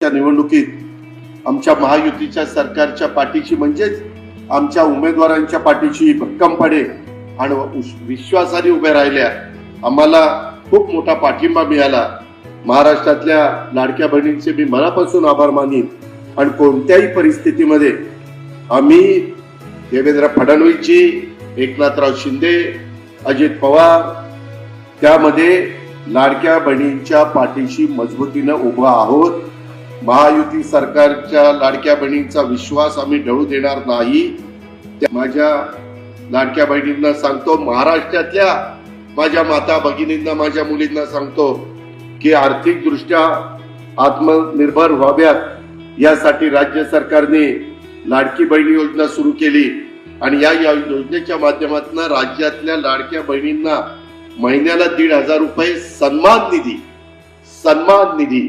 निवडणुकीत आमच्या महायुतीच्या सरकारच्या पाठीशी म्हणजेच आमच्या उमेदवारांच्या पाठीशी भक्कमपणे आणि विश्वासाने उभे राहिल्या आम्हाला खूप मोठा पाठिंबा मिळाला। महाराष्ट्रातल्या लाडक्या बहिणींचे मी मनापासून आभार मानीन आणि कोणत्याही परिस्थितीमध्ये आम्ही देवेंद्र फडणवीसजी, एकनाथराव शिंदे, अजित पवार त्यामध्ये लाडक्या बहिणींच्या पाठीशी मजबूतीने उभा आहोत। महायुती सरकारच्या लाडक्या बहिणींचा विश्वास आम्ही ढळू देणार नाही। माझ्या लाडक्या बहिणींना सांगतो, महाराष्ट्रातल्या माझ्या माता भगिनींना, माझ्या मुलींना सांगतो की आर्थिक दृष्ट्या आत्मनिर्भर व्हाव्यात यासाठी राज्य सरकारने लाडकी बहिणी योजना सुरू केली आणि या योजनेच्या माध्यमातून राज्यातल्या लाडक्या बहिणींना महिन्याला 1,500 रुपये सन्मान निधी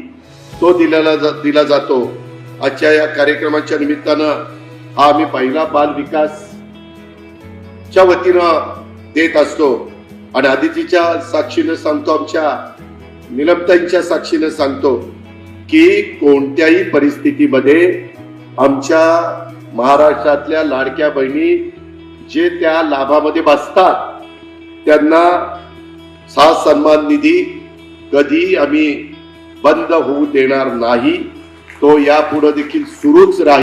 तो दिला जातो। आजच्या या कार्यक्रमाच्या निमित्तानं हा आम्ही पहिला बाल विकासच्या वतीनं देत असतो आणि आदितीच्या साक्षीने सांगतो, आमच्या निलमताईंच्या साक्षीने सांगतो की कोणत्याही परिस्थितीमध्ये आमच्या महाराष्ट्रातल्या लाडक्या बहिणी जे त्या लाभामध्ये बसतात त्यांना सन्मान निधी कधी आम्ही बंद होऊ देणार नाही। तो यापुढे देखील सुरूच राहील।